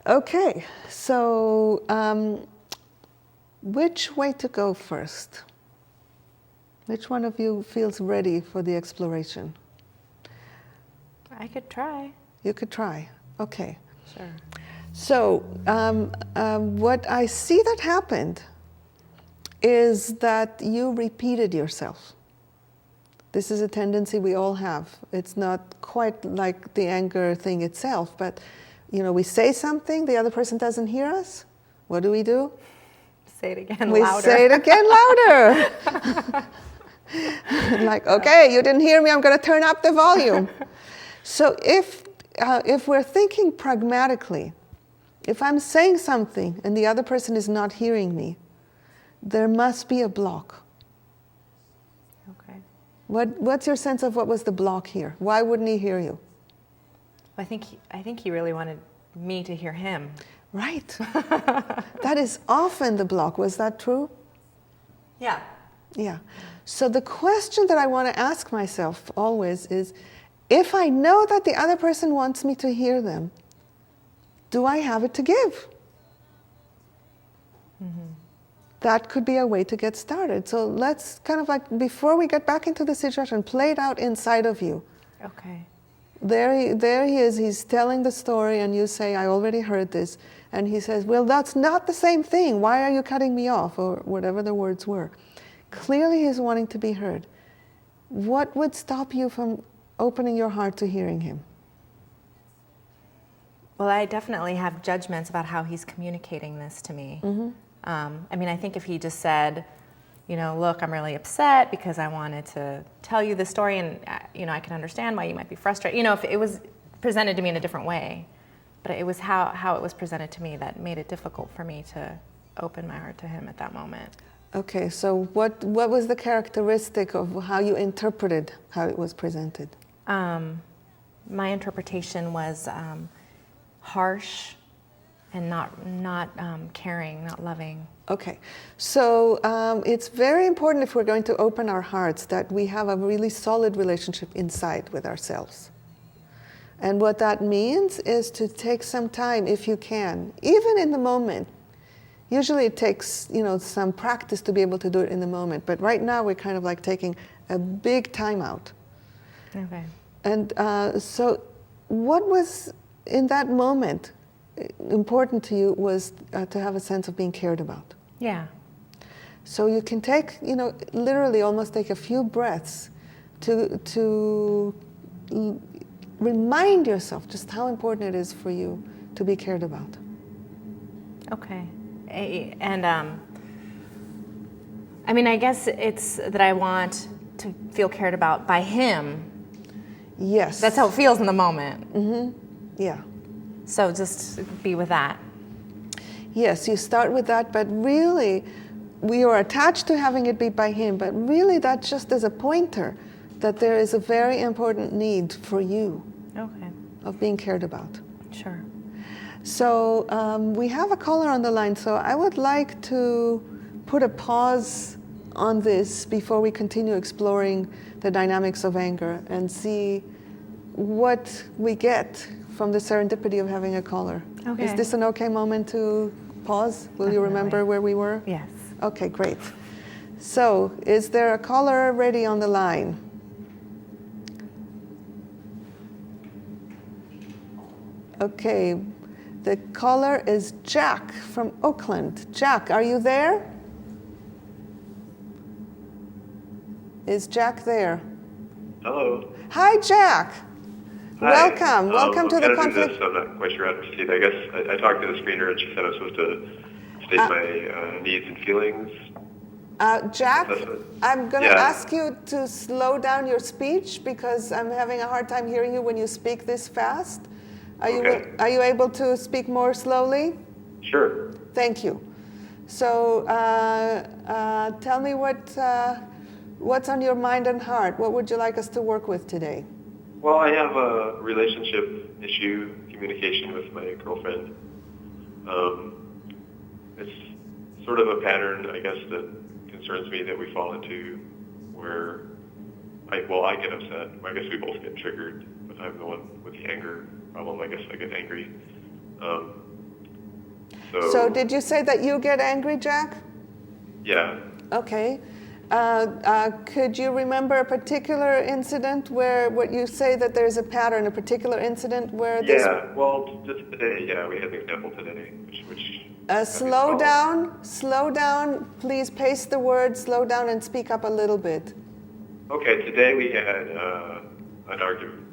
Okay, so which way to go first? Which one of you feels ready for the exploration? I could try. You could try. Okay. Sure. So what I see that happened is that you repeated yourself. This is a tendency we all have. It's not quite like the anger thing itself, but we say something, the other person doesn't hear us. What do? Say it again we louder. We say it again louder. Like, okay, you didn't hear me, I'm going to turn up the volume. So if we're thinking pragmatically, if I'm saying something and the other person is not hearing me, there must be a block. Okay. What's your sense of what was the block here? Why wouldn't he hear you? I think he really wanted me to hear him. Right. That is often the block. Was that true? Yeah. Yeah. So the question that I want to ask myself always is, if I know that the other person wants me to hear them, do I have it to give? Mm-hmm. That could be a way to get started. So let's kind of like, before we get back into the situation, play it out inside of you. Okay. There he is, he's telling the story, and you say, I already heard this. And he says, well, that's not the same thing. Why are you cutting me off? Or whatever the words were. Clearly he's wanting to be heard. What would stop you from opening your heart to hearing him? Well, I definitely have judgments about how he's communicating this to me. Mm-hmm. I think if he just said, look, I'm really upset because I wanted to tell you this story, and I can understand why you might be frustrated. If it was presented to me in a different way, but it was how it was presented to me that made it difficult for me to open my heart to him at that moment. Okay, so what was the characteristic of how you interpreted how it was presented? My interpretation was harsh and not caring, not loving. Okay, so it's very important, if we're going to open our hearts, that we have a really solid relationship inside with ourselves. And what that means is to take some time, if you can, even in the moment. Usually it takes, some practice to be able to do it in the moment. But right now we're kind of like taking a big time out. Okay. And so what was, in that moment, important to you was to have a sense of being cared about. Yeah. So you can take, literally almost take a few breaths to remind yourself just how important it is for you to be cared about. Okay. And I guess it's that I want to feel cared about by him. Yes. That's how it feels in the moment. Mm-hmm. Yeah. So just be with that. Yes, you start with that, but really, we are attached to having it be by him, but really that just is a pointer that there is a very important need for you. Okay. Of being cared about. Sure. So we have a caller on the line, so I would like to put a pause on this before we continue exploring the dynamics of anger and see what we get from the serendipity of having a caller. Okay. Is this an okay moment to pause? Will you remember where we were? Yes. Okay, great. So, is there a caller ready on the line? Okay, the caller is Jack from Oakland. Jack, are you there? Is Jack there? Hello. Hi, Jack. Hi. Welcome. Welcome to the conflict. I'm not quite sure how to proceed. I guess I talked to the screener and she said I was supposed to state my needs and feelings. Jack, I'm going to Yeah. ask you to slow down your speech because I'm having a hard time hearing you when you speak this fast. Are you able to speak more slowly? Sure. Thank you. So tell me what's on your mind and heart. What would you like us to work with today? Well, I have a relationship issue, communication with my girlfriend. It's sort of a pattern, I guess, that concerns me that we fall into where I get upset. I guess we both get triggered, but I'm the one with the anger problem. I guess I get angry. So did you say that you get angry, Jack? Yeah. Okay. Could you remember a particular incident where what you say that there's a pattern, a particular incident where this... Yeah, well, just today, we had an example today, which slow down, please pace the words, slow down and speak up a little bit. Okay, today we had an argument,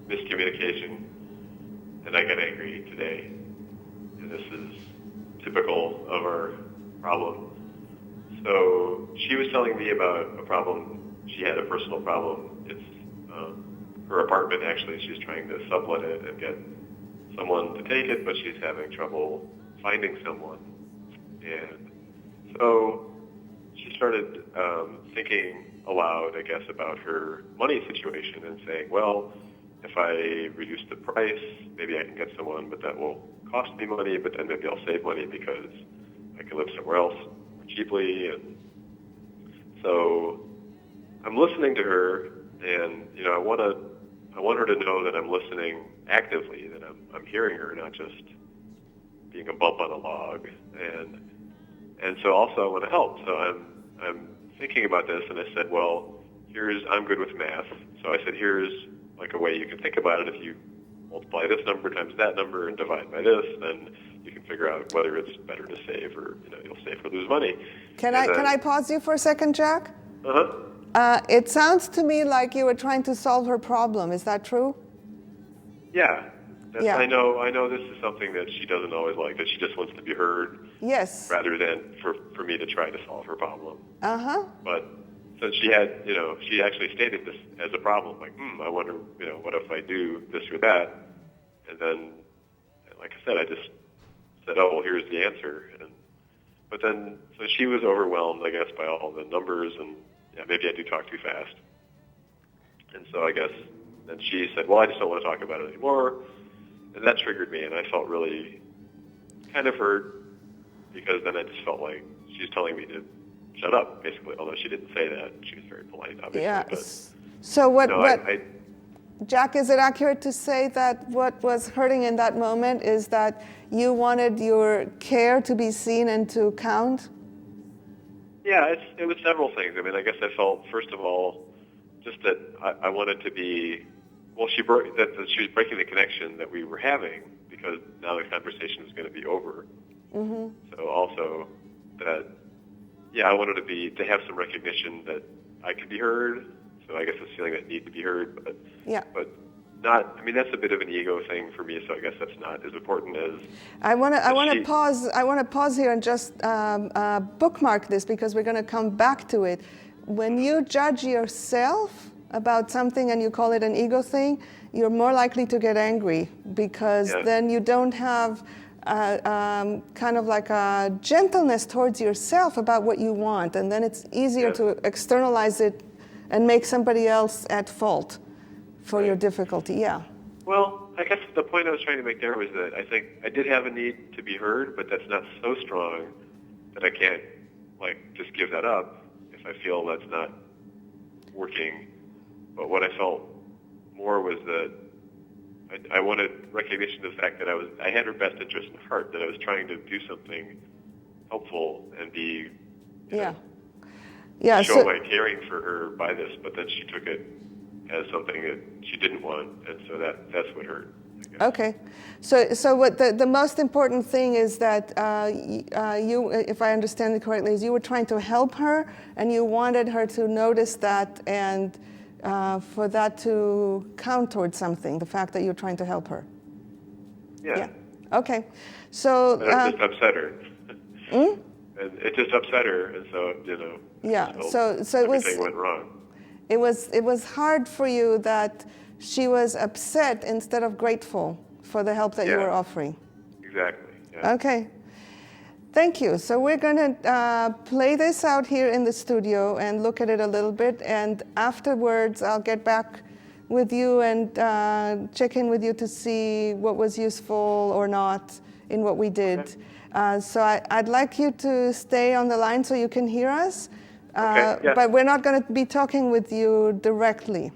miscommunication, and I got angry today. And this is typical of our problem. So she was telling me about a problem. She had a personal problem. It's her apartment, actually. She's trying to sublet it and get someone to take it, but she's having trouble finding someone. And so she started thinking aloud, I guess, about her money situation and saying, well, if I reduce the price, maybe I can get someone, but that will cost me money, but then maybe I'll save money because I can live somewhere else more cheaply. And so I'm listening to her, and I want her to know that I'm listening actively, that I'm hearing her, not just being a bump on a log. And so also I want to help. So I'm thinking about this, and I said, well, I'm good with math. So I said, here's like a way you can think about it. If you multiply this number times that number and divide by this, then you can figure out whether it's better to save or you'll save or lose money. Can I pause you for a second, Jack? Uh-huh. It sounds to me like you were trying to solve her problem. Is that true? Yeah. Yeah. I know this is something that she doesn't always like, that she just wants to be heard. Yes. Rather than for me to try to solve her problem. Uh-huh. But since she had, she actually stated this as a problem, like, I wonder, what if I do this or that? And then, like I said, I just said, oh, well, here's the answer. But then, so she was overwhelmed, I guess, by all the numbers, and maybe I do talk too fast. And so I guess then she said, well, I just don't want to talk about it anymore. And that triggered me, and I felt really kind of hurt, because then I just felt like she's telling me to shut up, basically, although she didn't say that. She was very polite, obviously. Yeah. But, So Jack, is it accurate to say that what was hurting in that moment is that you wanted your care to be seen and to count? Yeah, it was several things. I mean, I guess I felt, first of all, just that I wanted to be, well, she was breaking the connection that we were having, because now the conversation was going to be over. Mm-hmm. So also that, I wanted to have some recognition that I could be heard. So I guess it's feeling that need to be heard, but not. I mean, that's a bit of an ego thing for me. So I guess that's not as important as. I want to pause. I want to pause here and just bookmark this, because we're going to come back to it. When you judge yourself about something and you call it an ego thing, you're more likely to get angry, because then you don't have kind of like a gentleness towards yourself about what you want, and then it's easier to externalize it and make somebody else at fault for your difficulty. Yeah. Well, I guess the point I was trying to make there was that I think I did have a need to be heard, but that's not so strong that I can't just give that up if I feel that's not working. But what I felt more was that I wanted recognition of the fact that I had her best interest in heart, that I was trying to do something helpful and be, show my caring for her by this, but then she took it as something that she didn't want, and so that's what hurt. Okay, so what the most important thing is that you, if I understand it correctly, is you were trying to help her, and you wanted her to notice that, and for that to count towards something, the fact that you're trying to help her. Yeah. Okay. So it just upset her. And it just upset her, and so so everything went wrong. It was hard for you that she was upset instead of grateful for the help that you were offering. Exactly. Yeah. Okay. Thank you. So we're going to play this out here in the studio and look at it a little bit, and afterwards I'll get back with you and check in with you to see what was useful or not in what we did. Okay. So I'd like you to stay on the line so you can hear us, but we're not going to be talking with you directly.